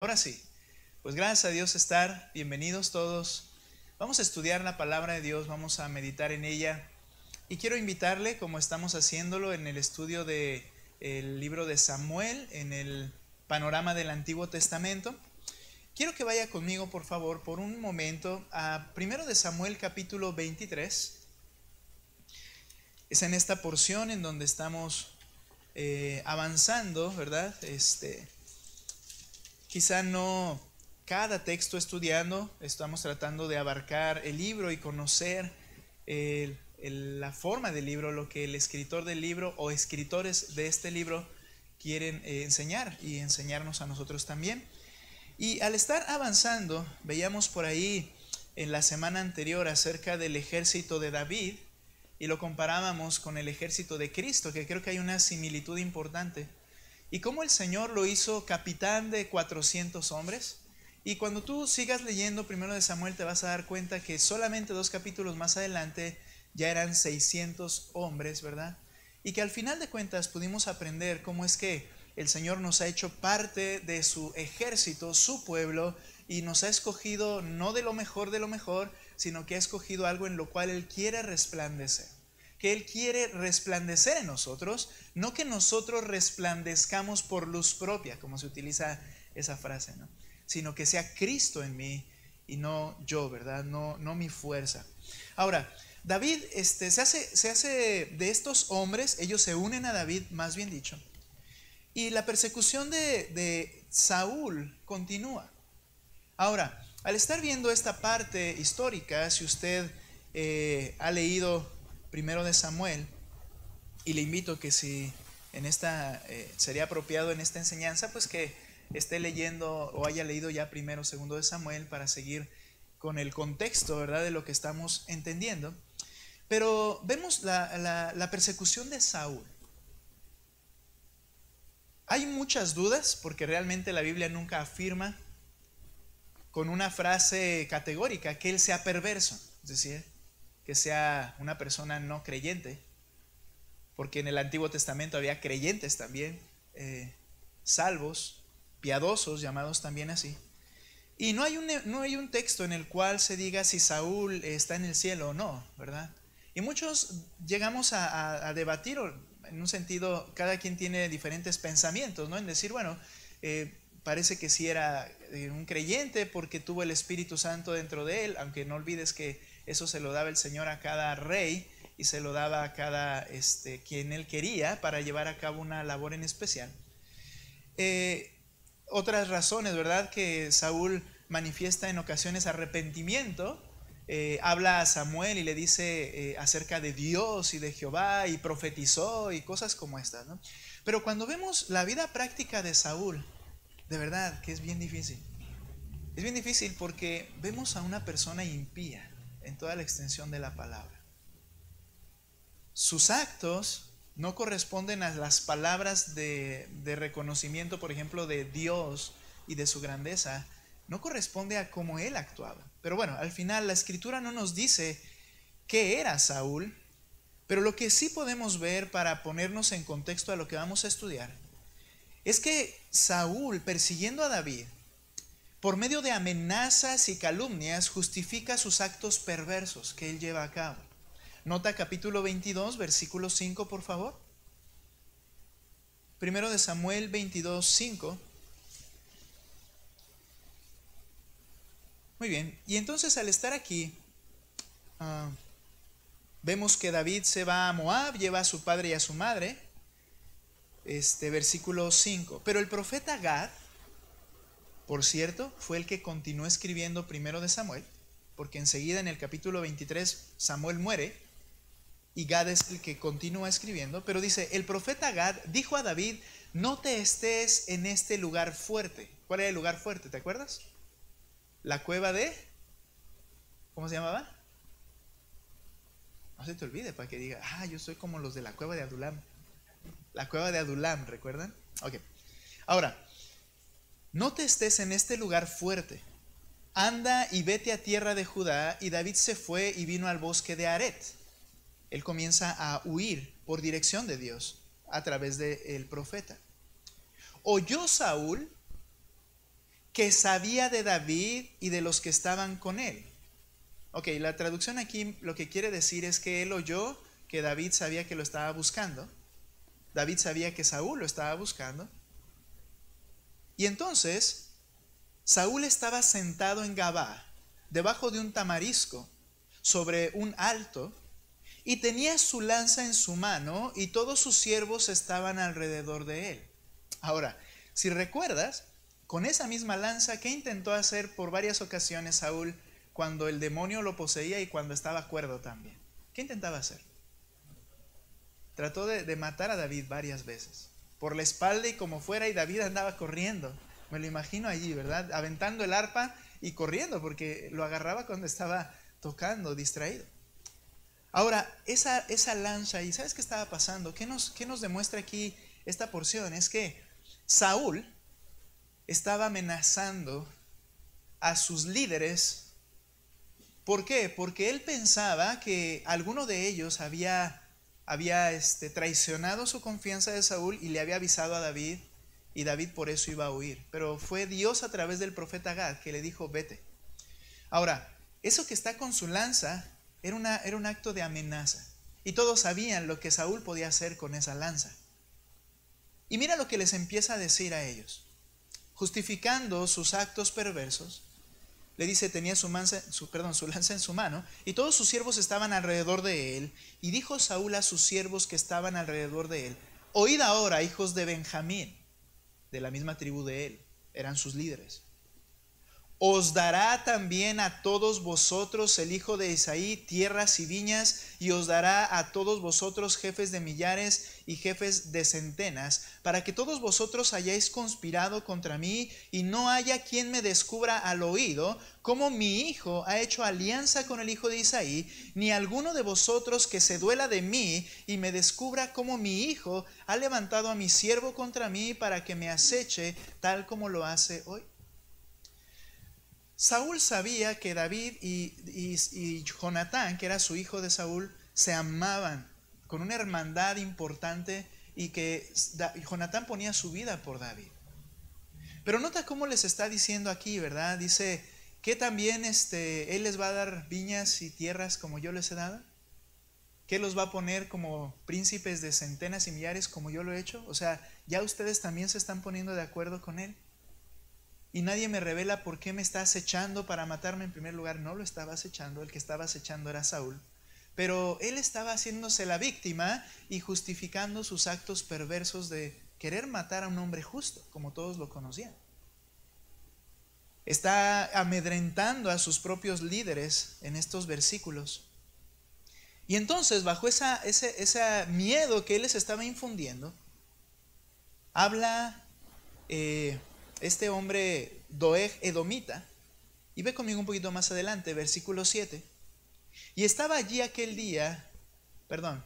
Ahora sí, pues gracias a Dios estar, bienvenidos todos. Vamos a estudiar la palabra de Dios, vamos a meditar en ella. Y quiero invitarle, como estamos haciéndolo en el estudio del libro de Samuel, en el panorama del Antiguo Testamento, quiero que vaya conmigo, por favor, por un momento a primero de Samuel capítulo 23. Es en esta porción en donde estamos avanzando, ¿verdad? Quizá no cada texto estudiando, estamos tratando de abarcar el libro y conocer la forma del libro, lo que el escritor del libro o escritores de este libro quieren enseñar y enseñarnos a nosotros también. Y al estar avanzando, veíamos por ahí en la semana anterior acerca del ejército de David y lo comparábamos con el ejército de Cristo, que creo que hay una similitud importante. Y cómo el Señor lo hizo capitán de 400 hombres. Y cuando tú sigas leyendo primero de Samuel te vas a dar cuenta que solamente 2 capítulos más adelante ya eran 600 hombres, ¿verdad? Y que al final de cuentas pudimos aprender cómo es que el Señor nos ha hecho parte de su ejército, su pueblo, y nos ha escogido no de lo mejor, sino que ha escogido algo en lo cual Él quiere resplandecer. Que Él quiere resplandecer en nosotros, no que nosotros resplandezcamos por luz propia, como se utiliza esa frase, ¿no? Sino que sea Cristo en mí y no yo, ¿verdad? No mi fuerza. Ahora, David se hace de estos hombres, ellos se unen a David, más bien dicho, y la persecución de Saúl continúa. Ahora, al estar viendo esta parte histórica, si usted ha leído primero de Samuel, y le invito que si en esta sería apropiado en esta enseñanza, pues que esté leyendo o haya leído ya primero, segundo de Samuel para seguir con el contexto, ¿verdad?, de lo que estamos entendiendo. Pero vemos la persecución de Saúl. Hay muchas dudas porque realmente la Biblia nunca afirma con una frase categórica que él sea perverso, es decir, que sea una persona no creyente, porque en el Antiguo Testamento había creyentes también, salvos, piadosos, llamados también así. Y no hay un texto en el cual se diga si Saúl está en el cielo o no, ¿verdad? Y muchos llegamos a debatir, en un sentido, cada quien tiene diferentes pensamientos, ¿no? En decir, bueno, parece que sí era un creyente porque tuvo el Espíritu Santo dentro de él, aunque no olvides que eso se lo daba el Señor a cada rey y se lo daba a cada quien él quería para llevar a cabo una labor en especial. Otras razones, ¿verdad? Que Saúl manifiesta en ocasiones arrepentimiento, habla a Samuel y le dice acerca de Dios y de Jehová y profetizó y cosas como estas, ¿no? Pero cuando vemos la vida práctica de Saúl, de verdad que es bien difícil. Es bien difícil porque vemos a una persona impía en toda la extensión de la palabra. Sus actos no corresponden a las palabras de reconocimiento, por ejemplo, de Dios y de su grandeza. No corresponde a cómo él actuaba. Pero bueno, al final la escritura no nos dice qué era Saúl, pero lo que sí podemos ver para ponernos en contexto a lo que vamos a estudiar es que Saúl, persiguiendo a David, por medio de amenazas y calumnias, justifica sus actos perversos que él lleva a cabo. Nota capítulo 22, versículo 5, por favor. Primero de Samuel 22, 5. Muy bien, y entonces al estar aquí, vemos que David se va a Moab, lleva a su padre y a su madre. Versículo 5. Pero el profeta Gad, por cierto, fue el que continuó escribiendo primero de Samuel, porque enseguida en el capítulo 23 Samuel muere y Gad es el que continúa escribiendo, pero dice, el profeta Gad dijo a David, no te estés en este lugar fuerte. ¿Cuál era el lugar fuerte? ¿Te acuerdas? La cueva de, ¿cómo se llamaba? No se te olvide para que diga, yo soy como los de la cueva de Adulam. La cueva de Adulam, ¿recuerdan? Ok. Ahora, no te estés en este lugar fuerte. Anda y vete a tierra de Judá. Y David se fue y vino al bosque de Aret. Él comienza a huir por dirección de Dios a través del profeta. Oyó Saúl que sabía de David y de los que estaban con él. Ok, la traducción aquí lo que quiere decir es que él oyó que David sabía que lo estaba buscando. David sabía que Saúl lo estaba buscando. Y entonces Saúl estaba sentado en Gabá, debajo de un tamarisco, sobre un alto, y tenía su lanza en su mano, y todos sus siervos estaban alrededor de él. Ahora, si recuerdas, con esa misma lanza, ¿qué intentó hacer por varias ocasiones Saúl cuando el demonio lo poseía y cuando estaba cuerdo también? ¿Qué intentaba hacer? Trató de matar a David varias veces, por la espalda y como fuera, y David andaba corriendo. Me lo imagino allí, ¿verdad? Aventando el arpa y corriendo, porque lo agarraba cuando estaba tocando, distraído. Ahora, esa lanza, ¿y sabes qué estaba pasando? ¿Qué nos demuestra aquí esta porción? Es que Saúl estaba amenazando a sus líderes. ¿Por qué? Porque él pensaba que alguno de ellos había traicionado su confianza de Saúl y le había avisado a David, y David por eso iba a huir. Pero fue Dios a través del profeta Gad que le dijo, vete. Ahora, eso que está con su lanza era un acto de amenaza. Y todos sabían lo que Saúl podía hacer con esa lanza. Y mira lo que les empieza a decir a ellos. Justificando sus actos perversos, le dice, tenía su lanza en su mano, y todos sus siervos estaban alrededor de él. Y dijo Saúl a sus siervos que estaban alrededor de él, oíd ahora, hijos de Benjamín, de la misma tribu de él, eran sus líderes. Os dará también a todos vosotros el hijo de Isaí tierras y viñas, y os dará a todos vosotros jefes de millares y jefes de centenas, para que todos vosotros hayáis conspirado contra mí, y no haya quien me descubra al oído, como mi hijo ha hecho alianza con el hijo de Isaí, ni alguno de vosotros que se duela de mí y me descubra como mi hijo ha levantado a mi siervo contra mí para que me aceche tal como lo hace hoy. Saúl sabía que David y Jonatán, que era su hijo de Saúl, se amaban con una hermandad importante, y que Jonatán ponía su vida por David. Pero nota cómo les está diciendo aquí, ¿verdad? Dice que también él les va a dar viñas y tierras como yo les he dado, que los va a poner como príncipes de centenas y millares como yo lo he hecho. O sea, ya ustedes también se están poniendo de acuerdo con él. Y nadie me revela por qué me está acechando para matarme. En primer lugar, no lo estaba acechando, el que estaba acechando era Saúl. Pero él estaba haciéndose la víctima y justificando sus actos perversos de querer matar a un hombre justo, como todos lo conocían. Está amedrentando a sus propios líderes en estos versículos. Y entonces, bajo ese miedo que él les estaba infundiendo, habla este hombre Doeg edomita, y ve conmigo un poquito más adelante, versículo 7. Y estaba allí aquel día, perdón,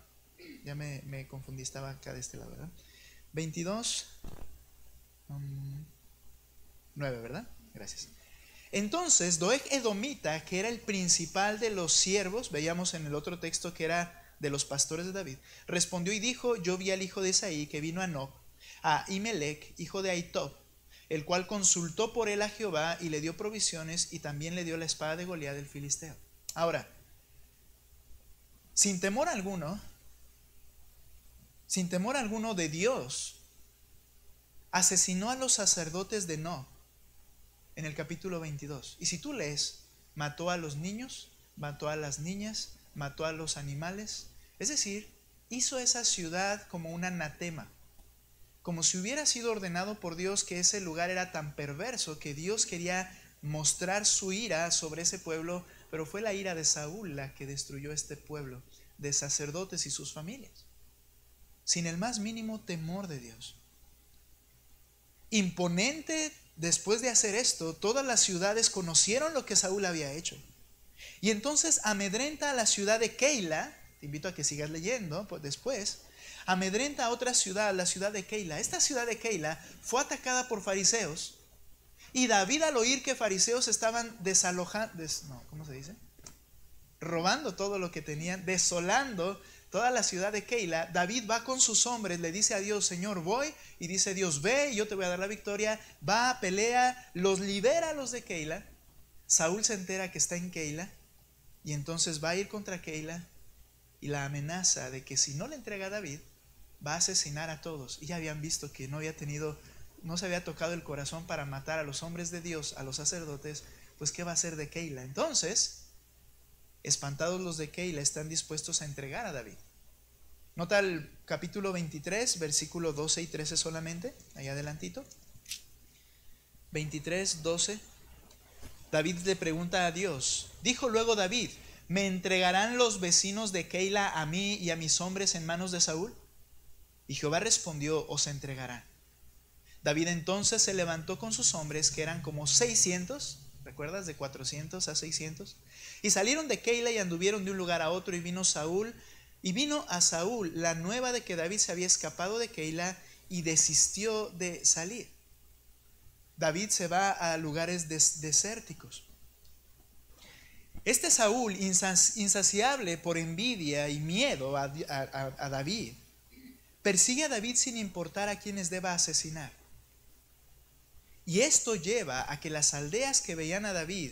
ya me confundí, estaba acá de este lado, ¿verdad? 22, 9, ¿verdad? Gracias. Entonces Doeg edomita, que era el principal de los siervos, veíamos en el otro texto que era de los pastores de David, respondió y dijo, yo vi al hijo de Isaí que vino a Nob, a Imelec, hijo de Ahitob, el cual consultó por él a Jehová y le dio provisiones, y también le dio la espada de Goliat del filisteo. Ahora, sin temor alguno de Dios, asesinó a los sacerdotes de Nob en el capítulo 22. Y si tú lees, mató a los niños, mató a las niñas, mató a los animales. Es decir, hizo esa ciudad como un anatema, como si hubiera sido ordenado por Dios, que ese lugar era tan perverso que Dios quería mostrar su ira sobre ese pueblo, pero fue la ira de Saúl la que destruyó este pueblo de sacerdotes y sus familias, sin el más mínimo temor de Dios. Imponente, después de hacer esto, todas las ciudades conocieron lo que Saúl había hecho. Y entonces amedrenta a la ciudad de Keila. Te invito a que sigas leyendo después. Amedrenta a otra ciudad, la ciudad de Keila. Esta ciudad de Keila fue atacada por fariseos, y David, al oír que fariseos estaban robando todo lo que tenían, desolando toda la ciudad de Keila, David va con sus hombres, le dice a Dios, Señor, voy, y dice Dios, ve, y yo te voy a dar la victoria. Va, pelea, los libera a los de Keila. Saúl se entera que está en Keila, y entonces va a ir contra Keila, y la amenaza de que si no le entrega a David, va a asesinar a todos. Y ya habían visto que no se había tocado el corazón para matar a los hombres de Dios, a los sacerdotes, pues ¿qué va a hacer de Keila? Entonces, espantados los de Keila, están dispuestos a entregar a David. Nota el capítulo 23, versículo 12 y 13 solamente, ahí adelantito. 23, 12. David le pregunta a Dios. Dijo luego David, ¿me entregarán los vecinos de Keila a mí y a mis hombres en manos de Saúl? Y Jehová respondió, os entregarán. David entonces se levantó con sus hombres, que eran como 600, ¿recuerdas? De 400 a 600. Y salieron de Keila y anduvieron de un lugar a otro, y vino a Saúl la nueva de que David se había escapado de Keila y desistió de salir. David se va a lugares desérticos. Este Saúl, insaciable por envidia y miedo a David, persigue a David sin importar a quienes deba asesinar. Y esto lleva a que las aldeas que veían a David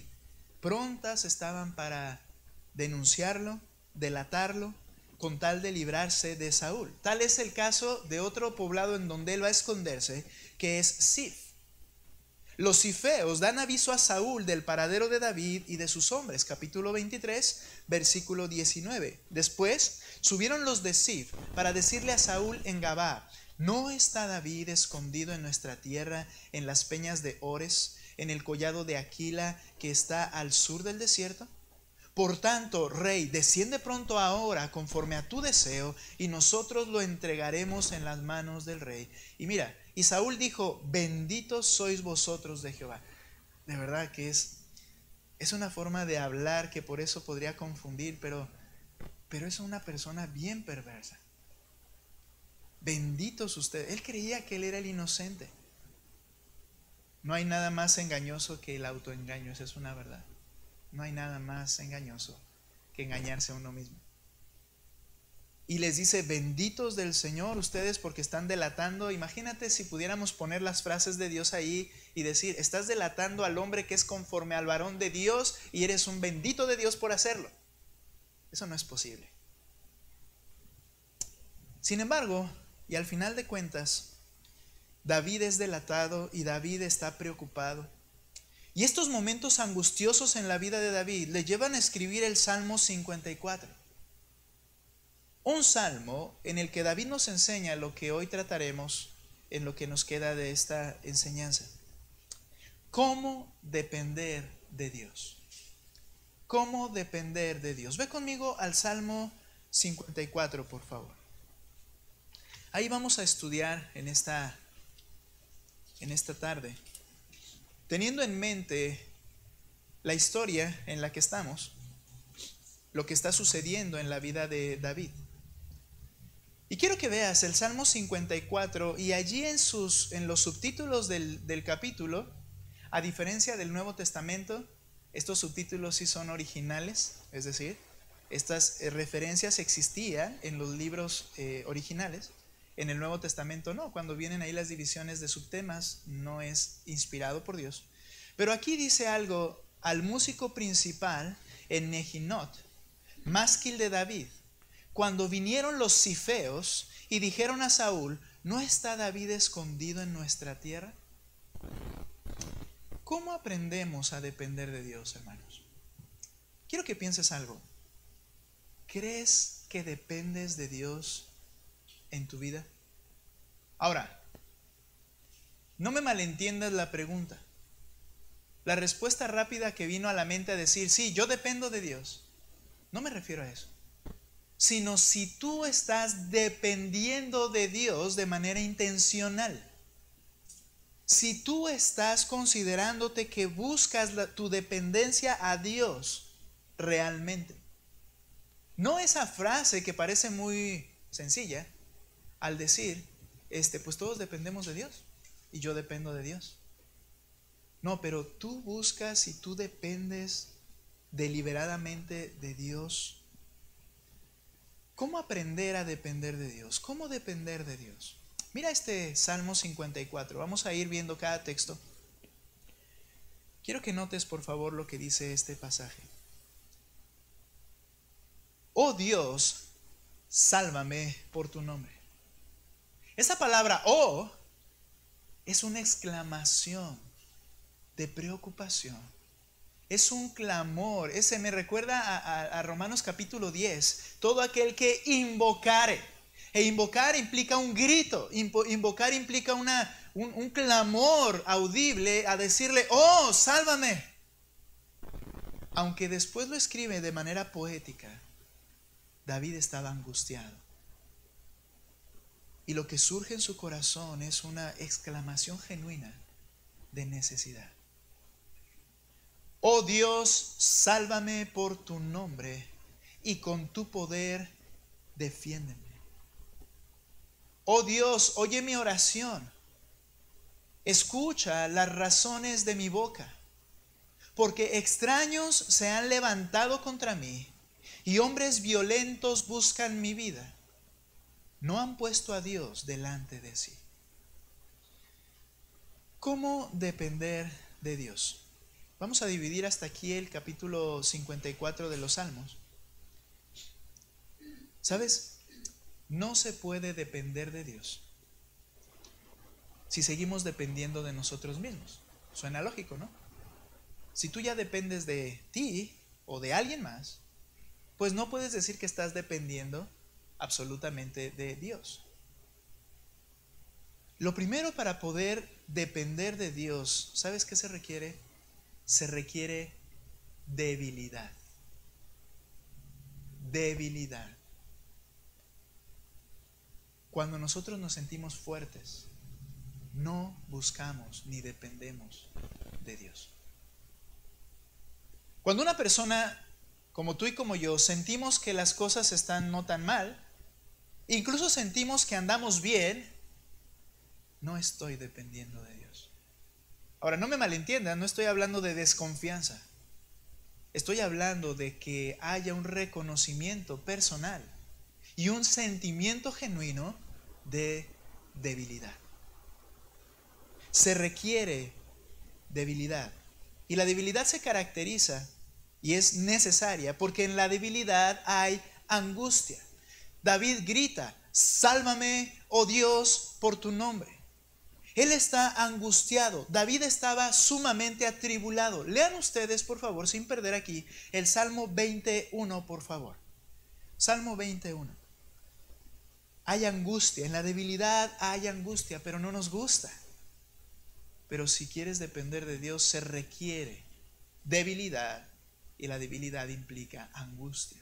prontas estaban para denunciarlo, delatarlo, con tal de librarse de Saúl. Tal es el caso de otro poblado en donde él va a esconderse, que es Zif. Los zifeos dan aviso a Saúl del paradero de David y de sus hombres. Capítulo 23, versículo 19. Después subieron los de Zif para decirle a Saúl en Gabá, ¿no está David escondido en nuestra tierra, en las peñas de Ores, en el collado de Aquila que está al sur del desierto? Por tanto, rey, desciende pronto ahora conforme a tu deseo, y nosotros lo entregaremos en las manos del rey. Y mira, y Saúl dijo, benditos sois vosotros de Jehová. De verdad que es una forma de hablar que por eso podría confundir, pero es una persona bien perversa. Benditos ustedes. Él creía que él era el inocente. No hay nada más engañoso que el autoengaño, esa es una verdad. No hay nada más engañoso que engañarse a uno mismo. Y les dice, benditos del Señor ustedes porque están delatando. Imagínate si pudiéramos poner las frases de Dios ahí y decir, estás delatando al hombre que es conforme al varón de Dios y eres un bendito de Dios por hacerlo. Eso no es posible. Sin embargo, y al final de cuentas, David es delatado y David está preocupado. Y estos momentos angustiosos en la vida de David le llevan a escribir el Salmo 54. Un salmo en el que David nos enseña lo que hoy trataremos en lo que nos queda de esta enseñanza. ¿Cómo depender de Dios? ¿Cómo depender de Dios? Ve conmigo al Salmo 54, por favor. Ahí vamos a estudiar en esta tarde, teniendo en mente la historia en la que estamos, lo que está sucediendo en la vida de David. Y quiero que veas el Salmo 54 y allí en los subtítulos del capítulo, a diferencia del Nuevo Testamento, estos subtítulos sí son originales, es decir, estas referencias existían en los libros originales. En el Nuevo Testamento no, cuando vienen ahí las divisiones de subtemas, no es inspirado por Dios. Pero aquí dice algo, al músico principal en Nehinot, másquil de David, cuando vinieron los zifeos y dijeron a Saúl, ¿no está David escondido en nuestra tierra? ¿Cómo aprendemos a depender de Dios, hermanos? Quiero que pienses algo. ¿Crees que dependes de Dios en tu vida? Ahora, no me malentiendas la pregunta. La respuesta rápida que vino a la mente a decir, sí, yo dependo de Dios, no me refiero a eso. Sino si tú estás dependiendo de Dios de manera intencional. Si tú estás considerándote que buscas tu dependencia a Dios realmente. No esa frase que parece muy sencilla al decir, pues todos dependemos de Dios y yo dependo de Dios. No, pero tú buscas y tú dependes deliberadamente de Dios. ¿Cómo aprender a depender de Dios? ¿Cómo depender de Dios? Mira este Salmo 54. Vamos a ir viendo cada texto. Quiero que notes por favor lo que dice este pasaje. Oh Dios, sálvame por tu nombre. Esa palabra oh es una exclamación de preocupación. Es un clamor. Ese me recuerda a Romanos capítulo 10. Todo aquel que invocare. E invocar implica un grito. Invocar implica un clamor audible a decirle, oh, sálvame. Aunque después lo escribe de manera poética, David estaba angustiado. Y lo que surge en su corazón es una exclamación genuina de necesidad. Oh Dios, sálvame por tu nombre y con tu poder defiéndeme. Oh Dios, oye mi oración. Escucha las razones de mi boca, porque extraños se han levantado contra mí y hombres violentos buscan mi vida. No han puesto a Dios delante de sí. ¿Cómo depender de Dios? Vamos a dividir hasta aquí el capítulo 54 de los Salmos. ¿Sabes? No se puede depender de Dios si seguimos dependiendo de nosotros mismos. Suena lógico, ¿no? Si tú ya dependes de ti o de alguien más, pues no puedes decir que estás dependiendo absolutamente de Dios. Lo primero para poder depender de Dios, ¿sabes qué se requiere? Se requiere debilidad. Debilidad. Cuando nosotros nos sentimos fuertes, no buscamos ni dependemos de Dios. Cuando una persona como tú y como yo sentimos que las cosas están no tan mal, incluso sentimos que andamos bien, no estoy dependiendo de Dios. Ahora, no me malentiendan, no estoy hablando de desconfianza. Estoy hablando de que haya un reconocimiento personal y un sentimiento genuino de debilidad. Se requiere debilidad. Y la debilidad se caracteriza y es necesaria porque en la debilidad hay angustia. David grita, sálvame, oh Dios, por tu nombre. Él está angustiado. David estaba sumamente atribulado. Lean ustedes, por favor, sin perder aquí, el Salmo 21, por favor. Salmo 21. Hay angustia, en la debilidad hay angustia, pero no nos gusta. Pero si quieres depender de Dios, se requiere debilidad, y la debilidad implica angustia.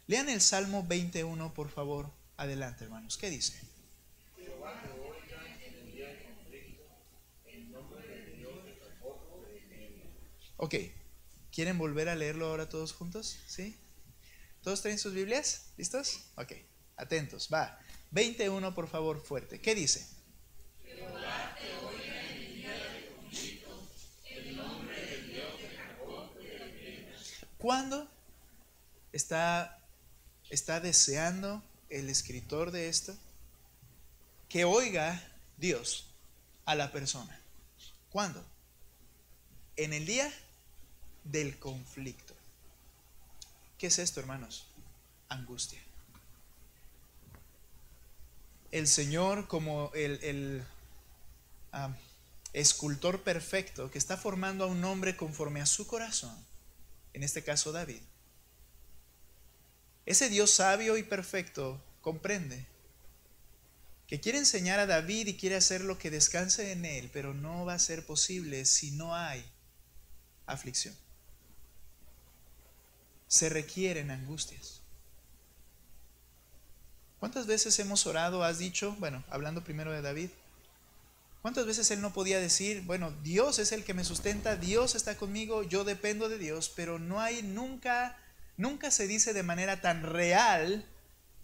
Lean el Salmo 21, por favor. Adelante, hermanos. ¿Qué dice? Ok, ¿quieren volver a leerlo ahora todos juntos? ¿Sí? ¿Todos traen sus Biblias? ¿Listos? Ok, atentos, va. 21, por favor, fuerte. ¿Qué dice? ¿Cuándo está deseando el escritor de esto que oiga Dios a la persona? ¿Cuándo? En el día del conflicto. ¿Qué es esto, hermanos? Angustia. El Señor, como el escultor perfecto que está formando a un hombre conforme a su corazón, en este caso David, ese Dios sabio y perfecto comprende que quiere enseñar a David y quiere hacer lo que descanse en él, pero no va a ser posible si no hay aflicción. Se requieren angustias. ¿Cuántas veces hemos orado, has dicho, bueno, hablando primero de David, cuántas veces él no podía decir, bueno, Dios es el que me sustenta, Dios está conmigo, yo dependo de Dios, pero no hay nunca se dice de manera tan real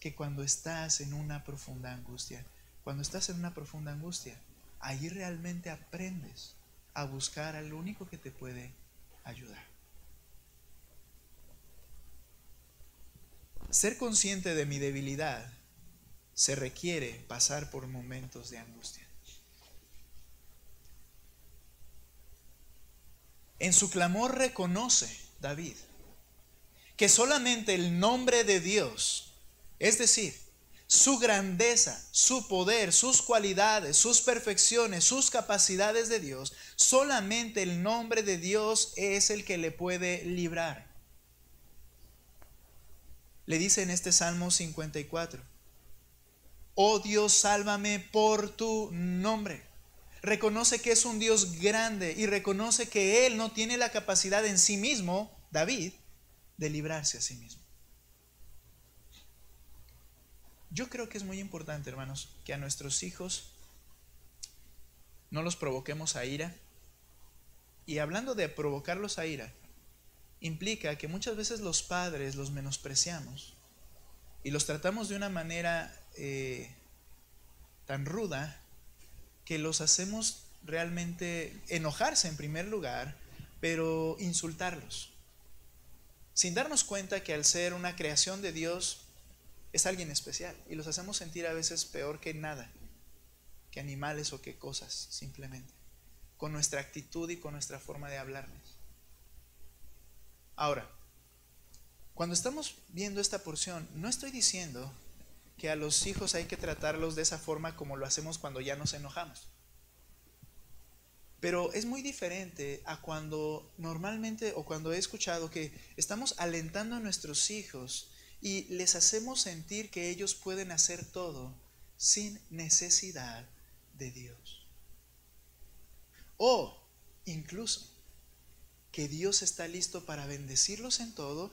que cuando estás en una profunda angustia. Cuando estás en una profunda angustia, ahí realmente aprendes a buscar al único que te puede ayudar. ser consciente de mi debilidad, se requiere pasar por momentos de angustia. En su clamor reconoce David que solamente el nombre de Dios, es decir, su grandeza, su poder, sus cualidades, sus perfecciones, sus capacidades de Dios, solamente el nombre de Dios es el que le puede librar. Le dice en este Salmo 54, oh Dios, sálvame por tu nombre. Reconoce que es un Dios grande y reconoce que Él no tiene la capacidad en sí mismo, David, de librarse a sí mismo. Yo creo que es muy importante, hermanos, que a nuestros hijos no los provoquemos a ira. Y hablando de provocarlos a ira, implica que muchas veces los padres los menospreciamos y los tratamos de una manera tan ruda que los hacemos realmente enojarse en primer lugar, pero insultarlos, sin darnos cuenta que al ser una creación de Dios es alguien especial, y los hacemos sentir a veces peor que nada, que animales o que cosas, simplemente, con nuestra actitud y con nuestra forma de hablarles. Ahora, cuando estamos viendo esta porción, no estoy diciendo que a los hijos hay que tratarlos de esa forma como lo hacemos cuando ya nos enojamos. Pero es muy diferente a cuando normalmente, o cuando he escuchado que estamos alentando a nuestros hijos y les hacemos sentir que ellos pueden hacer todo sin necesidad de Dios. O incluso que Dios está listo para bendecirlos en todo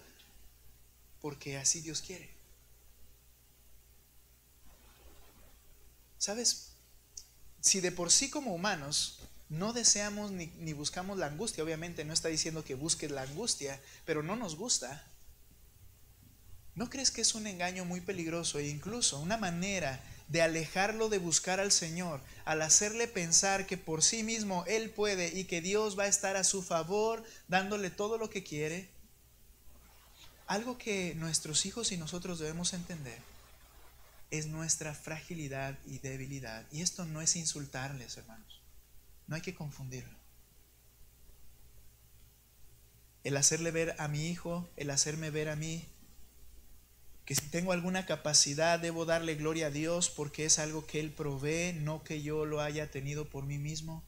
porque así Dios quiere. ¿Sabes? Si de por sí como humanos no deseamos ni buscamos la angustia, obviamente no está diciendo que busques la angustia, pero no nos gusta, ¿no crees que es un engaño muy peligroso e incluso una manera de alejarlo de buscar al Señor al hacerle pensar que por sí mismo Él puede y que Dios va a estar a su favor dándole todo lo que quiere? Algo que nuestros hijos y nosotros debemos entender es nuestra fragilidad y debilidad. Y esto no es insultarles, hermanos. No hay que confundirlo. El hacerle ver a mi hijo, el hacerme ver a mí, que si tengo alguna capacidad debo darle gloria a Dios porque es algo que Él provee, no que yo lo haya tenido por mí mismo.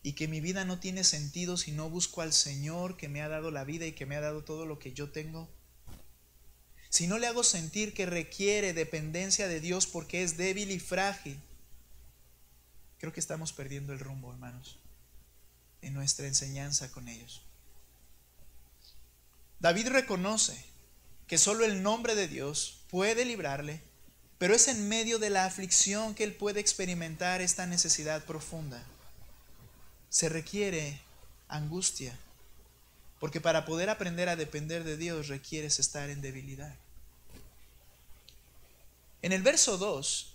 Y que mi vida no tiene sentido si no busco al Señor que me ha dado la vida y que me ha dado todo lo que yo tengo. Si no le hago sentir que requiere dependencia de Dios porque es débil y frágil, creo que estamos perdiendo el rumbo, hermanos, en nuestra enseñanza con ellos. David reconoce que solo el nombre de Dios puede librarle, pero es en medio de la aflicción que él puede experimentar esta necesidad profunda. Se requiere angustia, porque para poder aprender a depender de Dios requieres estar en debilidad. En el verso 2,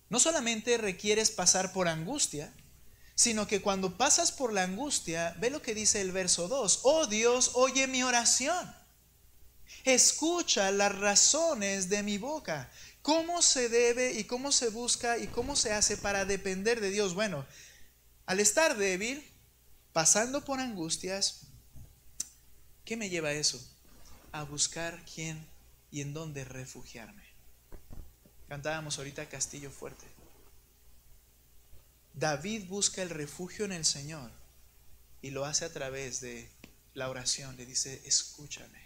no solamente requieres pasar por angustia, sino que cuando pasas por la angustia, ve lo que dice el verso 2. Oh Dios, oye mi oración. Escucha las razones de mi boca. ¿Cómo se debe y cómo se busca y cómo se hace para depender de Dios? Bueno, al estar débil, pasando por angustias, ¿qué me lleva a eso? A buscar quién y en dónde refugiarme. Cantábamos ahorita Castillo Fuerte. David busca el refugio en el Señor y lo hace a través de la oración. Le dice, escúchame.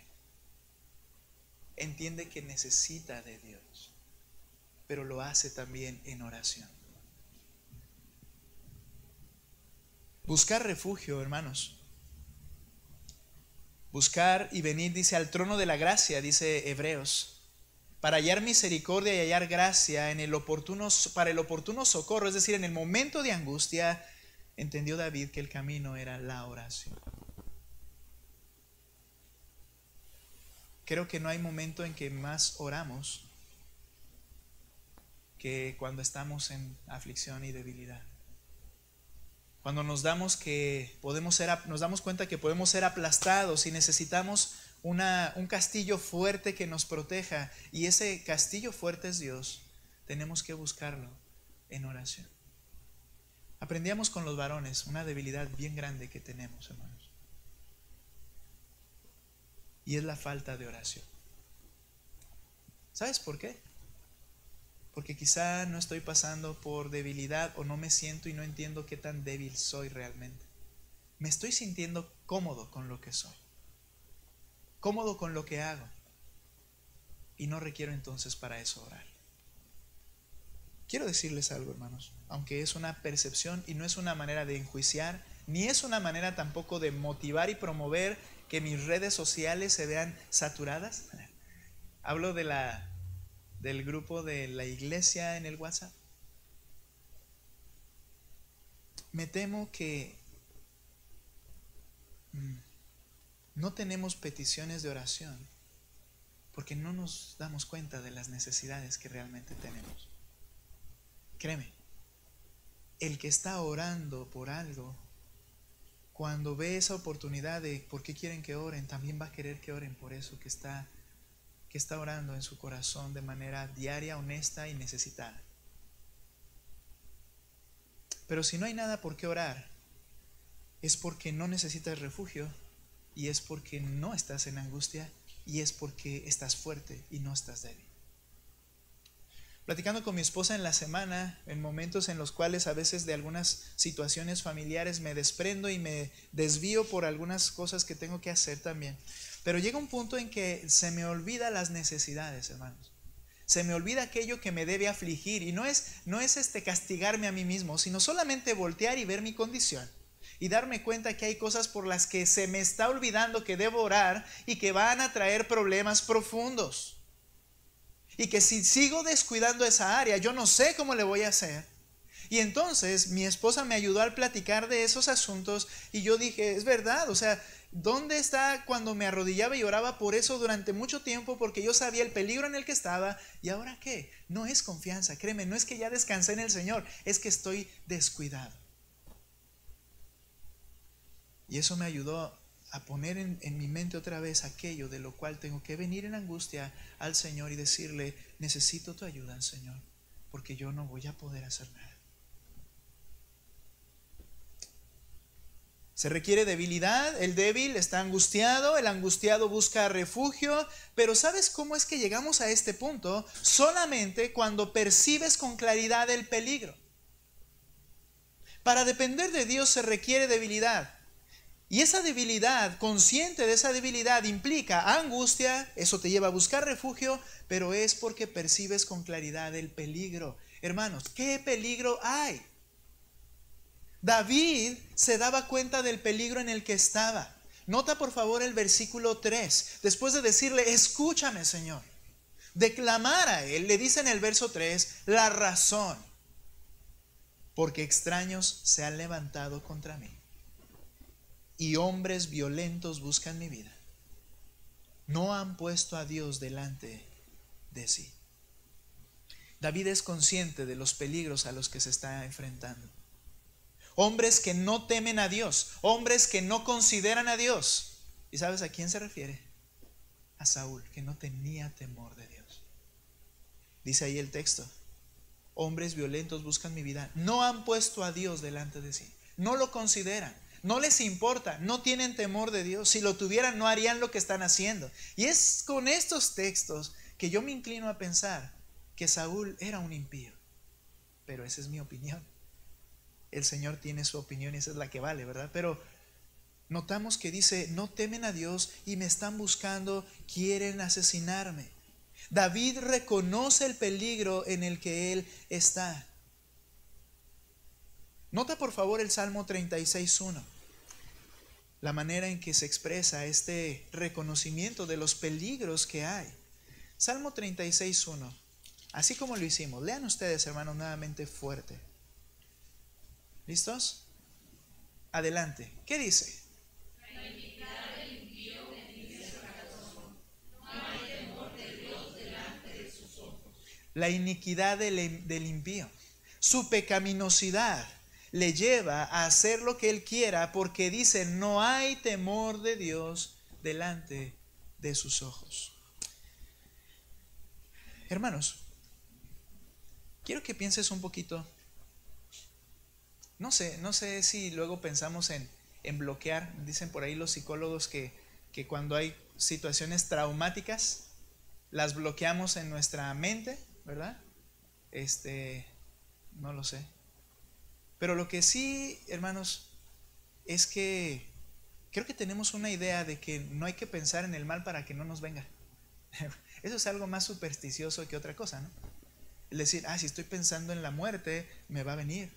Entiende que necesita de Dios, pero lo hace también en oración. Buscar refugio, hermanos. Buscar y venir, dice, al trono de la gracia, dice Hebreos, para hallar misericordia y hallar gracia en para el oportuno socorro, es decir, en el momento de angustia. Entendió David que el camino era la oración. Creo que no hay momento en que más oramos que cuando estamos en aflicción y debilidad. Cuando nos damos cuenta que podemos ser aplastados y necesitamos un castillo fuerte que nos proteja, y ese castillo fuerte es Dios. Tenemos que buscarlo en oración. Aprendíamos con los varones una debilidad bien grande que tenemos, hermanos, y es la falta de oración. ¿Sabes por qué? Porque quizá no estoy pasando por debilidad, o no me siento y no entiendo qué tan débil soy realmente. Me estoy sintiendo cómodo con lo que soy, cómodo con lo que hago, y no requiero entonces para eso orar. Quiero decirles algo, hermanos, aunque es una percepción y no es una manera de enjuiciar, ni es una manera tampoco de motivar y promover que mis redes sociales se vean saturadas. Hablo del grupo de la iglesia en el WhatsApp. Me temo que no tenemos peticiones de oración porque no nos damos cuenta de las necesidades que realmente tenemos. Créeme, el que está orando por algo, cuando ve esa oportunidad de por qué quieren que oren, también va a querer que oren por eso que está orando en su corazón de manera diaria, honesta y necesitada. Pero si no hay nada por qué orar, es porque no necesitas refugio, y es porque no estás en angustia, y es porque estás fuerte y no estás débil. Platicando con mi esposa en la semana, en momentos en los cuales a veces de algunas situaciones familiares me desprendo y me desvío por algunas cosas que tengo que hacer también. Pero llega un punto en que se me olvida las necesidades, hermanos. Se me olvida aquello que me debe afligir, y no es castigarme a mí mismo, sino solamente voltear y ver mi condición y darme cuenta que hay cosas por las que se me está olvidando que debo orar y que van a traer problemas profundos. Y que si sigo descuidando esa área, yo no sé cómo le voy a hacer. Y entonces mi esposa me ayudó al platicar de esos asuntos, y yo dije, es verdad, o sea, ¿dónde está cuando me arrodillaba y oraba por eso durante mucho tiempo? Porque yo sabía el peligro en el que estaba. ¿Y ahora qué? No es confianza, créeme, no es que ya descansé en el Señor, es que estoy descuidado. Y eso me ayudó a poner en mi mente otra vez aquello de lo cual tengo que venir en angustia al Señor y decirle, necesito tu ayuda, Señor, porque yo no voy a poder hacer nada. Se requiere debilidad, el débil está angustiado, el angustiado busca refugio, pero ¿sabes cómo es que llegamos a este punto? Solamente cuando percibes con claridad el peligro. Para depender de Dios se requiere debilidad. Y esa debilidad, consciente de esa debilidad, implica angustia, eso te lleva a buscar refugio, pero es porque percibes con claridad el peligro. Hermanos, ¿qué peligro hay? David se daba cuenta del peligro en el que estaba. Nota por favor el versículo 3. Después de decirle, escúchame, Señor, de clamar a él, le dice en el verso 3, la razón, porque extraños se han levantado contra mí y hombres violentos buscan mi vida. No han puesto a Dios delante de sí. David es consciente de los peligros a los que se está enfrentando. Hombres que no temen a Dios, hombres que no consideran a Dios. ¿Y sabes a quién se refiere? A Saúl, que no tenía temor de Dios. Dice ahí el texto, hombres violentos buscan mi vida. No han puesto a Dios delante de sí. No lo consideran. No les importa, no tienen temor de Dios. Si lo tuvieran, no harían lo que están haciendo. Y es con estos textos que yo me inclino a pensar que Saúl era un impío. Pero esa es mi opinión. El Señor tiene su opinión y esa es la que vale, ¿verdad? Pero notamos que dice, no temen a Dios y me están buscando, quieren asesinarme. David reconoce el peligro en el que él está. Nota por favor el Salmo 36:1. La manera en que se expresa este reconocimiento de los peligros que hay. Salmo 36:1. Así como lo hicimos. Lean ustedes, hermanos, nuevamente fuerte. ¿Listos? Adelante. ¿Qué dice? La iniquidad del impío bendice su corazón. No hay temor de Dios delante de sus ojos. La iniquidad del impío, su pecaminosidad, le lleva a hacer lo que él quiera porque dice, no hay temor de Dios delante de sus ojos. Hermanos, quiero que pienses un poquito. No sé si luego pensamos en bloquear. Dicen por ahí los psicólogos que cuando hay situaciones traumáticas, las bloqueamos en nuestra mente, ¿verdad? No lo sé. Pero lo que sí, hermanos, es que creo que tenemos una idea de que no hay que pensar en el mal para que no nos venga. Eso es algo más supersticioso que otra cosa, ¿no? Es decir, si estoy pensando en la muerte, me va a venir.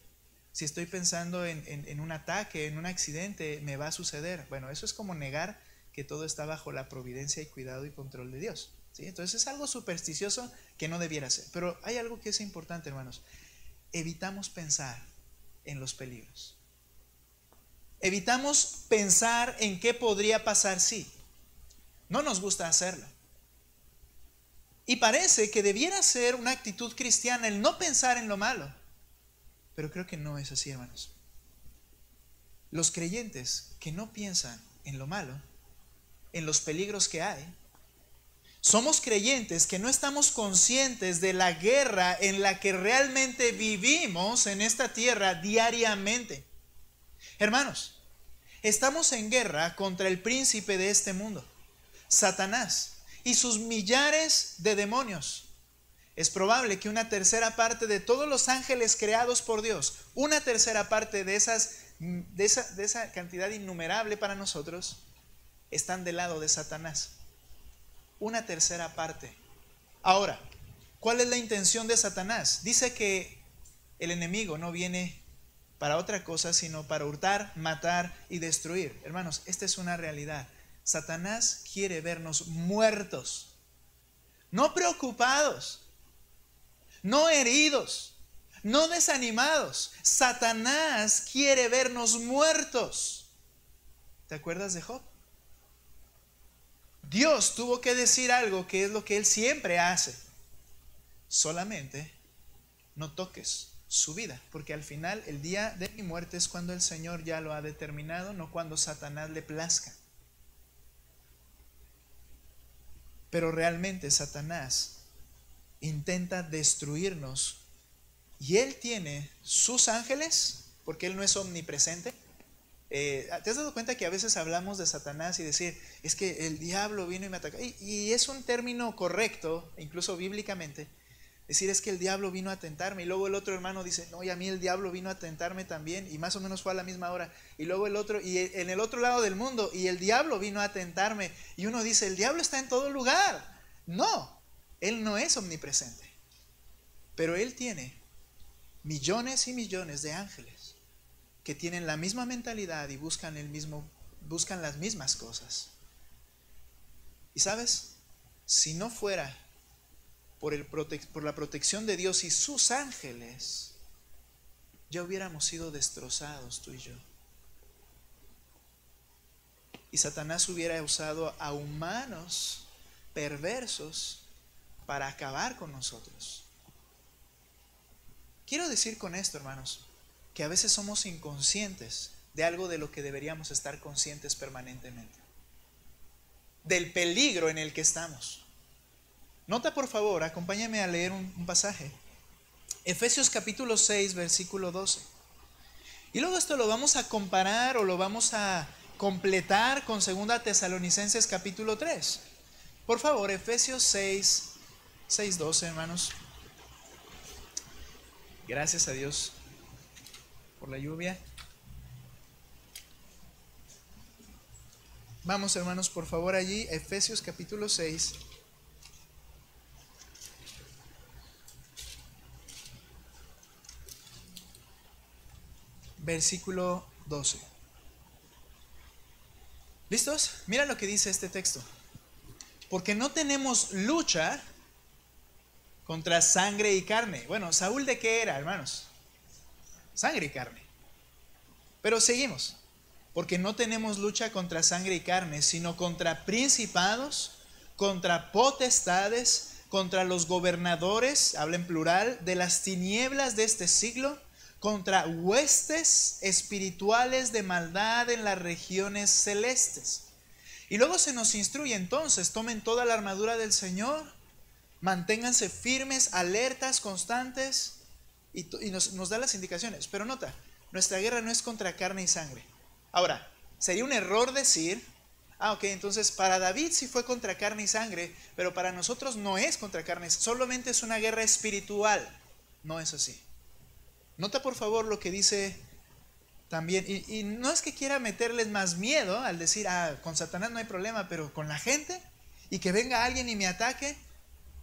Si estoy pensando en un ataque, en un accidente, me va a suceder. Bueno, eso es como negar que todo está bajo la providencia y cuidado y control de Dios, ¿sí? Entonces es algo supersticioso que no debiera ser. Pero hay algo que es importante, hermanos. Evitamos pensar en los peligros. Evitamos pensar en qué podría pasar si. No nos gusta hacerlo. Y parece que debiera ser una actitud cristiana el no pensar en lo malo. Pero creo que no es así, hermanos. Los creyentes que no piensan en lo malo, en los peligros que hay, somos creyentes que no estamos conscientes de la guerra en la que realmente vivimos en esta tierra diariamente. Hermanos, estamos en guerra contra el príncipe de este mundo, Satanás, y sus millares de demonios. Es probable que una tercera parte de todos los ángeles creados por Dios, una tercera parte de esa cantidad innumerable para nosotros, están del lado de Satanás. Una tercera parte. Ahora, ¿cuál es la intención de Satanás? Dice que el enemigo no viene para otra cosa, sino para hurtar, matar y destruir. Hermanos, esta es una realidad. Satanás quiere vernos muertos, no preocupados, no heridos, no desanimados. Satanás quiere vernos muertos. ¿Te acuerdas de Job? Dios tuvo que decir algo que es lo que Él siempre hace. Solamente no toques su vida, porque al final el día de mi muerte es cuando el Señor ya lo ha determinado, no cuando Satanás le plazca. Pero realmente Satanás intenta destruirnos y él tiene sus ángeles, porque él no es omnipresente. ¿Te has dado cuenta que a veces hablamos de Satanás y decir, es que el diablo vino y me atacó? Y es un término correcto, incluso bíblicamente, decir es que el diablo vino a tentarme. Y luego el otro hermano dice, no, y a mí el diablo vino a tentarme también, y más o menos fue a la misma hora. Y luego el otro, y en el otro lado del mundo, y el diablo vino a tentarme. Y uno dice, el diablo está en todo lugar. No, él no es omnipresente, pero él tiene millones y millones de ángeles que tienen la misma mentalidad y buscan las mismas cosas. Y sabes, si no fuera por la protección de Dios y sus ángeles, ya hubiéramos sido destrozados tú y yo. Y Satanás hubiera usado a humanos perversos para acabar con nosotros. Quiero decir con esto, hermanos, que a veces somos inconscientes de algo de lo que deberíamos estar conscientes permanentemente. Del peligro en el que estamos. Nota, por favor, acompáñame a leer un pasaje. Efesios capítulo 6, versículo 12. Y luego esto lo vamos a comparar o lo vamos a completar con 2 Tesalonicenses capítulo 3. Por favor, Efesios 6, 12, hermanos. Gracias a Dios por la lluvia. Vamos, hermanos, por favor allí, Efesios capítulo 6. Versículo 12. ¿Listos? Mira lo que dice este texto. Porque no tenemos lucha contra sangre y carne. Bueno, ¿Saúl de qué era, hermanos? Sangre y carne. Pero seguimos. Porque no tenemos lucha contra sangre y carne, sino contra principados, contra potestades, contra los gobernadores, habla en plural, de las tinieblas de este siglo, contra huestes espirituales de maldad en las regiones celestes. Y luego se nos instruye entonces, tomen toda la armadura del Señor, manténganse firmes, alertas, constantes, y nos da las indicaciones. Pero nota, nuestra guerra no es contra carne y sangre. Ahora, sería un error decir, ok, entonces para David sí fue contra carne y sangre, pero para nosotros no es contra carne, solamente es una guerra espiritual. No es así. Nota por favor lo que dice también, y no es que quiera meterles más miedo al decir, con Satanás no hay problema, pero con la gente, y que venga alguien y me ataque.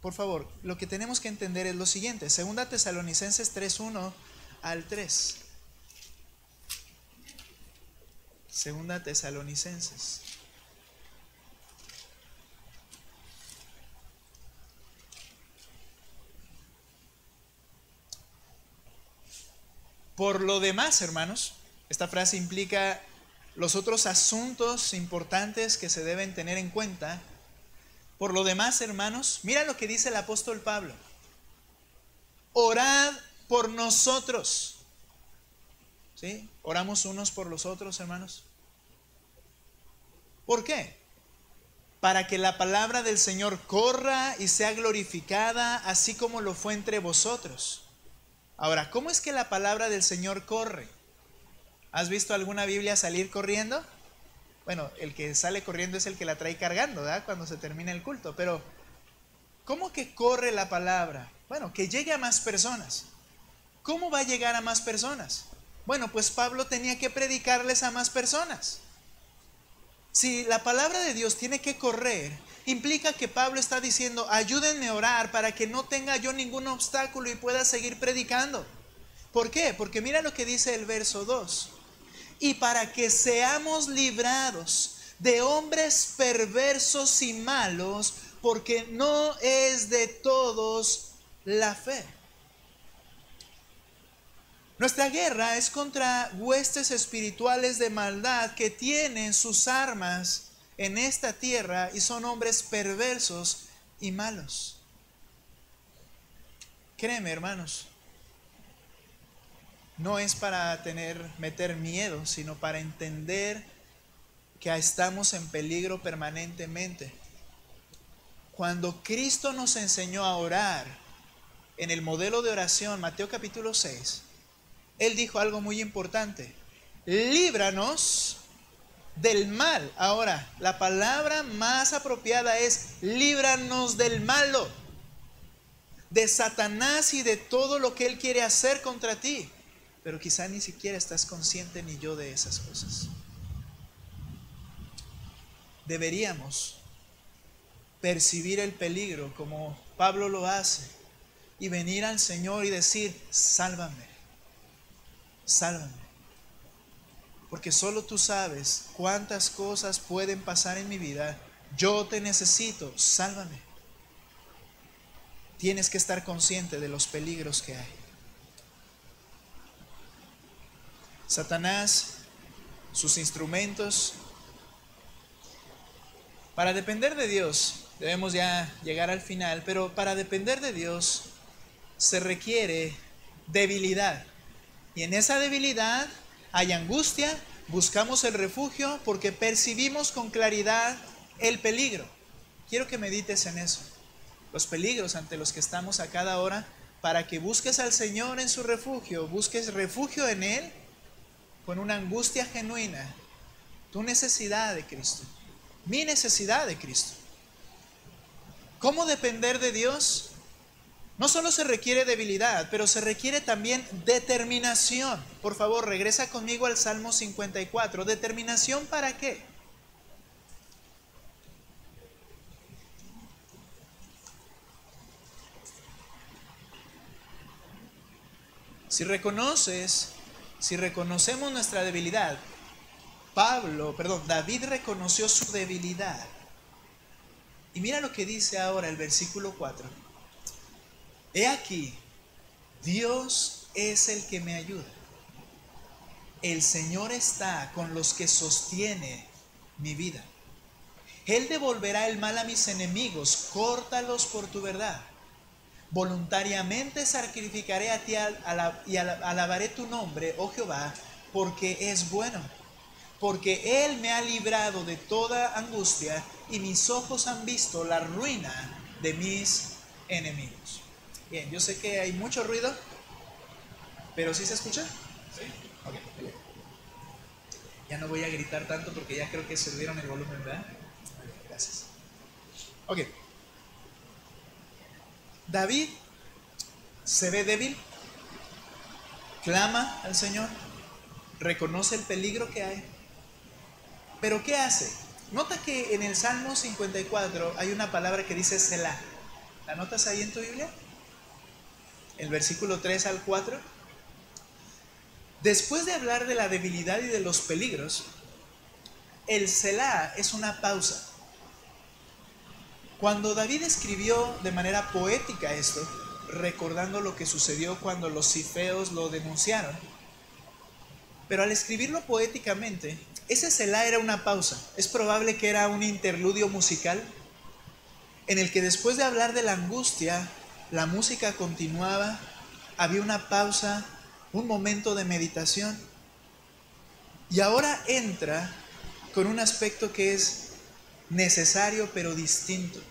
Por favor, lo que tenemos que entender es lo siguiente. 2 Tesalonicenses 3:1 al 3. 2 Tesalonicenses. Por lo demás, hermanos, esta frase implica los otros asuntos importantes que se deben tener en cuenta. Por lo demás, hermanos, mira lo que dice el apóstol Pablo. Orad por nosotros. ¿Sí? Oramos unos por los otros, hermanos. ¿Por qué? Para que la palabra del Señor corra y sea glorificada, así como lo fue entre vosotros. Ahora, ¿cómo es que la palabra del Señor corre? ¿Has visto alguna Biblia salir corriendo? Bueno, el que sale corriendo es el que la trae cargando, ¿verdad? Cuando se termina el culto. Pero, ¿cómo que corre la palabra? Bueno, que llegue a más personas. ¿Cómo va a llegar a más personas? Bueno, pues Pablo tenía que predicarles a más personas. Si la palabra de Dios tiene que correr, implica que Pablo está diciendo, ayúdenme a orar para que no tenga yo ningún obstáculo y pueda seguir predicando. ¿Por qué? Porque mira lo que dice el verso 2. Y para que seamos librados de hombres perversos y malos, porque no es de todos la fe. Nuestra guerra es contra huestes espirituales de maldad que tienen sus armas en esta tierra y son hombres perversos y malos. Créeme, hermanos, no es para meter miedo, sino para entender que estamos en peligro permanentemente. Cuando Cristo nos enseñó a orar en el modelo de oración, Mateo capítulo 6, Él dijo algo muy importante: líbranos del mal. Ahora, la palabra más apropiada es líbranos del malo, de Satanás y de todo lo que él quiere hacer contra ti. Pero quizá ni siquiera estás consciente ni yo de esas cosas. Deberíamos percibir el peligro como Pablo lo hace y venir al Señor y decir: sálvame, sálvame. Porque solo tú sabes cuántas cosas pueden pasar en mi vida. Yo te necesito, sálvame. Tienes que estar consciente de los peligros que hay. Satanás, sus instrumentos. Para depender de Dios, debemos ya llegar al final, pero para depender de Dios se requiere debilidad. Y en esa debilidad hay angustia, buscamos el refugio porque percibimos con claridad el peligro. Quiero que medites en eso, los peligros ante los que estamos a cada hora, para que busques al Señor en su refugio, busques refugio en Él con una angustia genuina, tu necesidad de Cristo, mi necesidad de Cristo. ¿Cómo depender de Dios? No solo se requiere debilidad, pero se requiere también determinación. Por favor, regresa conmigo al Salmo 54. ¿Determinación para qué? Si reconocemos nuestra debilidad, David reconoció su debilidad. Y mira lo que dice ahora el versículo 4. He aquí, Dios es el que me ayuda. El Señor está con los que sostiene mi vida. Él devolverá el mal a mis enemigos, córtalos por tu verdad. Voluntariamente sacrificaré a ti y alabaré tu nombre, oh Jehová, porque es bueno. porque Él me ha librado de toda angustia y mis ojos han visto la ruina de mis enemigos. Bien, yo sé que hay mucho ruido, pero ¿sí se escucha? ¿Sí? Ok. Ya no voy a gritar tanto porque ya creo que subieron el volumen, ¿verdad? Gracias. Ok. David se ve débil, clama al Señor, reconoce el peligro que hay. Pero ¿qué hace? Nota que en el Salmo 54 hay una palabra que dice Selah. ¿La notas ahí en tu Biblia? El versículo 3 al 4. Después de hablar de la debilidad y de los peligros, el Selah es una pausa. Cuando David escribió de manera poética esto, recordando lo que sucedió cuando los cifeos lo denunciaron, pero al escribirlo poéticamente, ese Selah era una pausa. Es probable que era un interludio musical en el que después de hablar de la angustia, la música continuaba, había una pausa, un momento de meditación. Y ahora entra con un aspecto que es necesario pero distinto.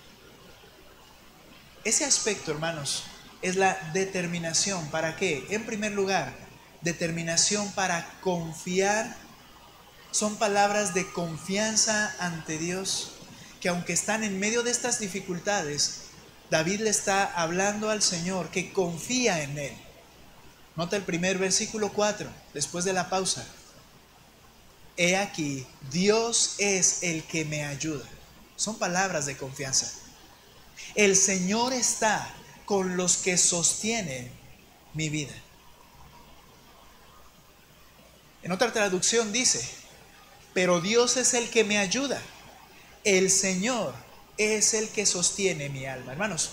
Ese aspecto, hermanos, es la determinación. ¿Para qué? En primer lugar, determinación para confiar. Son palabras de confianza ante Dios, que aunque están en medio de estas dificultades, David le está hablando al Señor que confía en Él. Nota el primer versículo 4, después de la pausa. He aquí, Dios es el que me ayuda. Son palabras de confianza. El Señor está con los que sostienen mi vida. En otra traducción dice, pero Dios es el que me ayuda. El Señor es el que sostiene mi alma. Hermanos,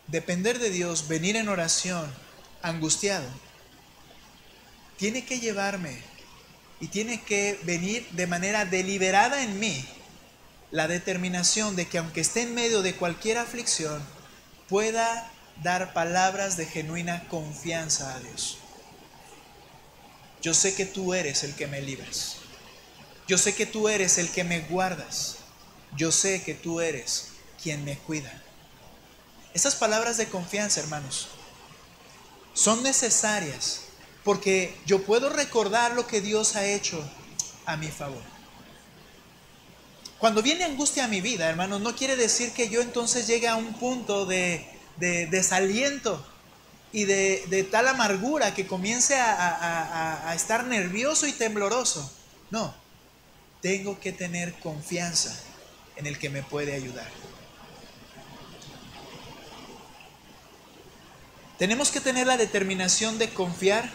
depender de Dios, venir en oración, angustiado, tiene que llevarme y tiene que venir de manera deliberada en mí la determinación de que aunque esté en medio de cualquier aflicción, pueda dar palabras de genuina confianza a Dios. Yo sé que tú eres el que me libras. Yo sé que tú eres el que me guardas. Yo sé que tú eres quien me cuida. Estas palabras de confianza, hermanos, son necesarias porque yo puedo recordar lo que Dios ha hecho a mi favor. Cuando viene angustia a mi vida, hermanos, no quiere decir que yo entonces llegue a un punto de desaliento y de tal amargura que comience a estar nervioso y tembloroso. No, tengo que tener confianza en el que me puede ayudar. Tenemos que tener la determinación de confiar.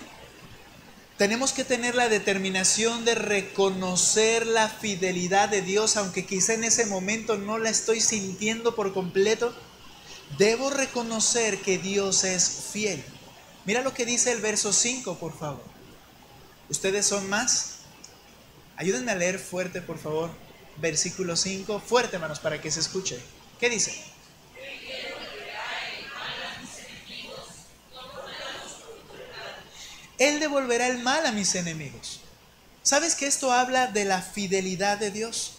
Tenemos que tener la determinación de reconocer la fidelidad de Dios, aunque quizá en ese momento no la estoy sintiendo por completo. Debo reconocer que Dios es fiel. Mira lo que dice el verso 5, por favor. ¿Ustedes son más? Ayúdenme a leer fuerte, por favor. Versículo 5. Fuerte, hermanos, para que se escuche. ¿Qué dice? Él devolverá el mal a mis enemigos. ¿Sabes que esto habla de la fidelidad de Dios?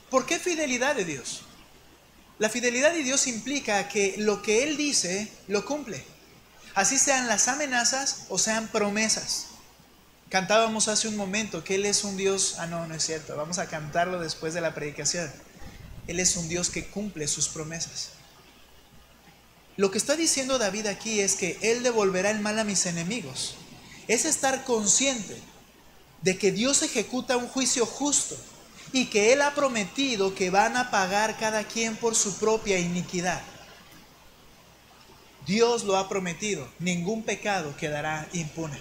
¿Por qué fidelidad de Dios? La fidelidad de Dios implica que lo que Él dice, lo cumple. Así sean las amenazas o sean promesas. Cantábamos hace un momento que Él es un Dios... no es cierto. Vamos a cantarlo después de la predicación. Él es un Dios que cumple sus promesas. Lo que está diciendo David aquí es que Él devolverá el mal a mis enemigos. Es estar consciente de que Dios ejecuta un juicio justo y que Él ha prometido que van a pagar cada quien por su propia iniquidad. Dios lo ha prometido, ningún pecado quedará impune.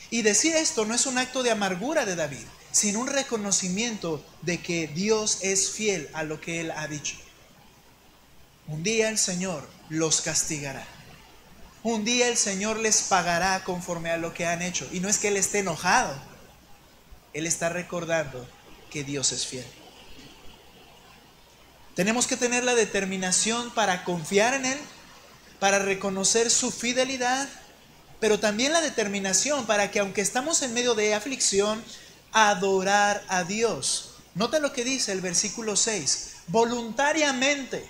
Y decir esto no es un acto de amargura de David, sino un reconocimiento de que Dios es fiel a lo que Él ha dicho. Un día el Señor los castigará. Un día el Señor les pagará conforme a lo que han hecho. Y no es que Él esté enojado. Él está recordando que Dios es fiel. Tenemos que tener la determinación para confiar en Él, para reconocer su fidelidad pero también la determinación para que, aunque estamos en medio de aflicción, adorar a Dios. Nota lo que dice el versículo 6. Voluntariamente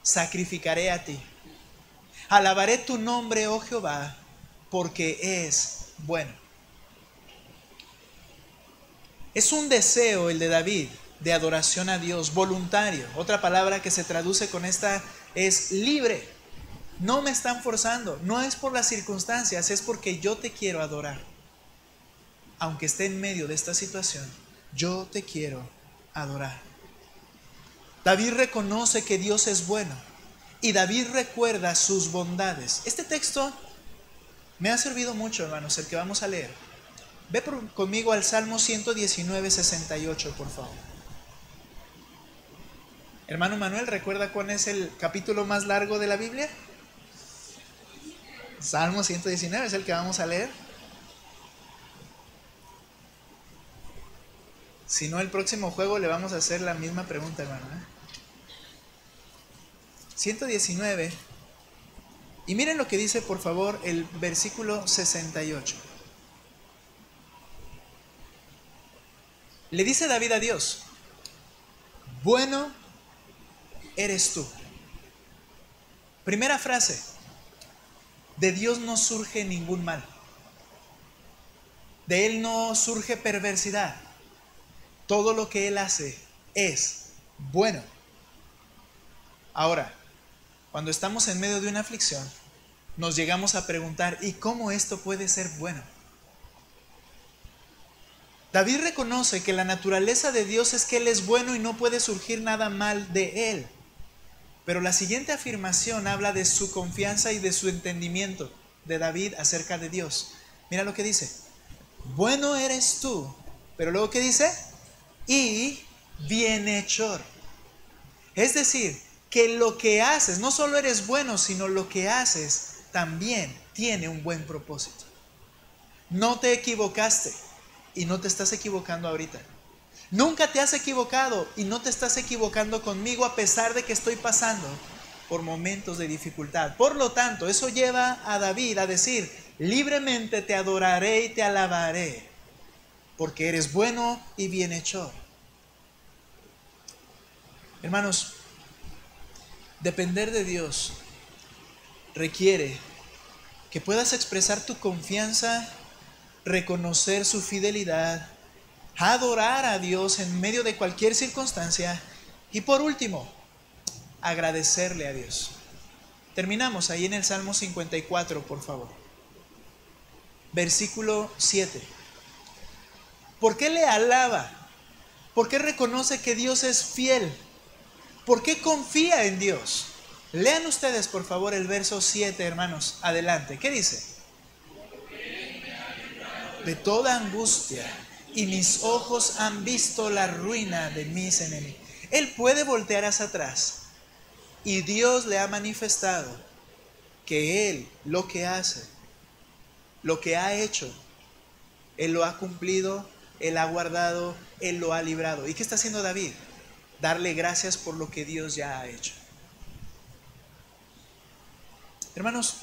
sacrificaré a ti. Alabaré tu nombre, oh Jehová, porque es bueno. Es un deseo el de David de adoración a Dios, voluntario. Otra palabra que se traduce con esta es libre. No me están forzando, no es por las circunstancias, es porque yo te quiero adorar. Aunque esté en medio de esta situación, yo te quiero adorar. David reconoce que Dios es bueno y David recuerda sus bondades. Este texto me ha servido mucho, hermanos, el que vamos a leer. Ve conmigo al Salmo 119, 68, por favor. Hermano Manuel, ¿recuerda cuál es el capítulo más largo de la Biblia? Salmo 119 es el que vamos a leer. Si no, el próximo juego le vamos a hacer la misma pregunta, hermano. 119. Y miren lo que dice, por favor, el versículo 68. Le dice David a Dios: bueno eres tú. Primera frase: de Dios no surge ningún mal. De Él no surge perversidad. Todo lo que Él hace es bueno. Ahora, cuando estamos en medio de una aflicción, nos llegamos a preguntar: ¿y cómo esto puede ser bueno? David reconoce que la naturaleza de Dios es que Él es bueno y no puede surgir nada mal de Él. Pero la siguiente afirmación habla de su confianza y de su entendimiento de David acerca de Dios. Mira lo que dice: bueno eres tú. Pero luego, ¿qué dice? Y bienhechor. Es decir, que lo que haces, no solo eres bueno, sino lo que haces también tiene un buen propósito. No te equivocaste y no te estás equivocando ahorita. Nunca te has equivocado y no te estás equivocando conmigo, a pesar de que estoy pasando por momentos de dificultad. Por lo tanto, eso lleva a David a decir: libremente te adoraré y te alabaré, porque eres bueno y bienhechor. Hermanos, depender de Dios requiere que puedas expresar tu confianza, reconocer su fidelidad, adorar a Dios en medio de cualquier circunstancia y, por último, agradecerle a Dios. Terminamos ahí en el Salmo 54, por favor. Versículo 7. ¿Por qué le alaba? ¿Por qué reconoce que Dios es fiel? ¿Por qué confía en Dios? Lean ustedes, por favor, el verso 7, hermanos. Adelante. ¿Qué dice? De toda angustia, y mis ojos han visto la ruina de mis enemigos. Él puede voltear hacia atrás y Dios le ha manifestado que Él lo que hace, lo que ha hecho, Él lo ha cumplido, Él ha guardado, Él lo ha librado. ¿Y qué está haciendo David? Darle gracias por lo que Dios ya ha hecho. Hermanos,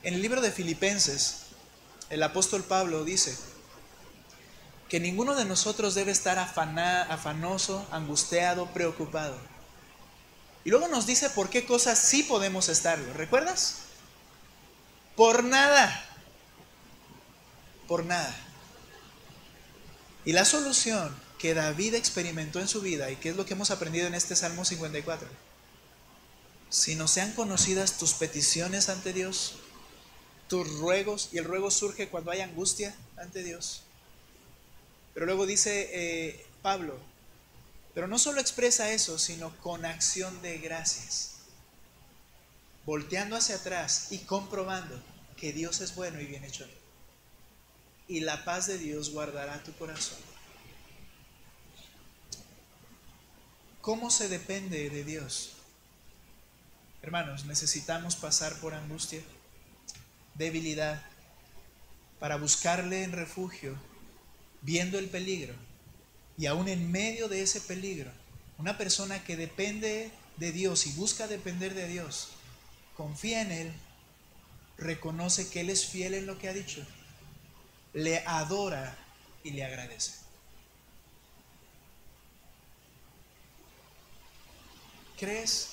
en el libro de Filipenses, el apóstol Pablo dice que ninguno de nosotros debe estar afanoso, angustiado, preocupado. Y luego nos dice por qué cosas sí podemos estarlo. ¿Recuerdas? Por nada. Por nada. Y la solución que David experimentó en su vida, y que es lo que hemos aprendido en este Salmo 54: si no sean conocidas tus peticiones ante Dios, tus ruegos, y el ruego surge cuando hay angustia ante Dios. Pero luego dice Pablo, pero no solo expresa eso, sino con acción de gracias, volteando hacia atrás y comprobando que Dios es bueno y bienhechor. Y la paz de Dios guardará tu corazón. ¿Cómo se depende de Dios? Hermanos, necesitamos pasar por angustia, debilidad, para buscarle en refugio, viendo el peligro. Y aún en medio de ese peligro, una persona que depende de Dios y busca depender de Dios, confía en Él, reconoce que Él es fiel en lo que ha dicho, le adora y le agradece. ¿Crees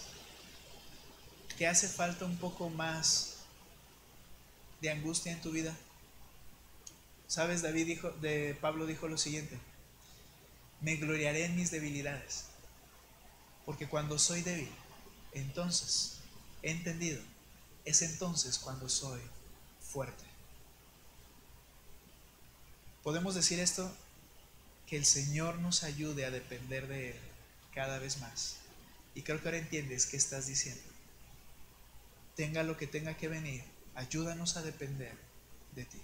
que hace falta un poco más de angustia en tu vida? ¿Sabes? Pablo dijo lo siguiente: me gloriaré en mis debilidades, porque cuando soy débil, entonces he entendido, es entonces cuando soy fuerte. Podemos decir esto: que el Señor nos ayude a depender de Él cada vez más. Y creo que ahora entiendes qué estás diciendo. Tenga lo que tenga que venir, ayúdanos a depender de ti.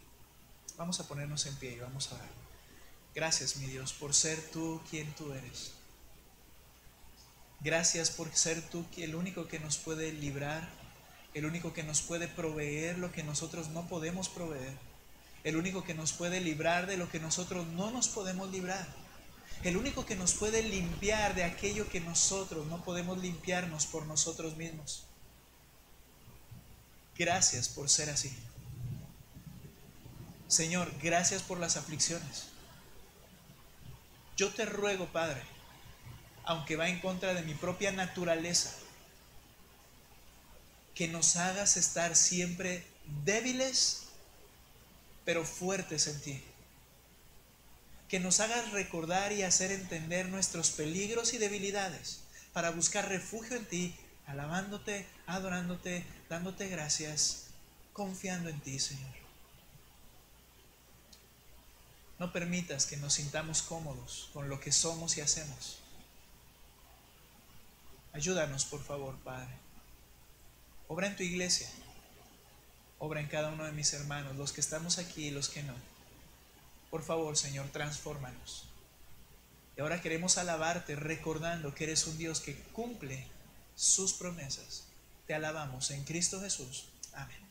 Vamos a ponernos en pie y vamos a orar. Gracias, mi Dios, por ser tú quien tú eres. Gracias por ser tú el único que nos puede librar, el único que nos puede proveer lo que nosotros no podemos proveer, el único que nos puede librar de lo que nosotros no nos podemos librar, el único que nos puede limpiar de aquello que nosotros no podemos limpiarnos por nosotros mismos. Gracias por ser así. Señor, gracias por las aflicciones. Yo te ruego, Padre, aunque va en contra de mi propia naturaleza, que nos hagas estar siempre débiles, pero fuertes en ti. Que nos hagas recordar y hacer entender nuestros peligros y debilidades para buscar refugio en ti, alabándote, adorándote, dándote gracias, confiando en ti, Señor. No permitas que nos sintamos cómodos con lo que somos y hacemos. Ayúdanos, por favor, Padre. Obra en tu iglesia. Obra en cada uno de mis hermanos, los que estamos aquí y los que no. Por favor, Señor, transfórmanos. Y ahora queremos alabarte recordando que eres un Dios que cumple sus promesas. Te alabamos en Cristo Jesús. Amén.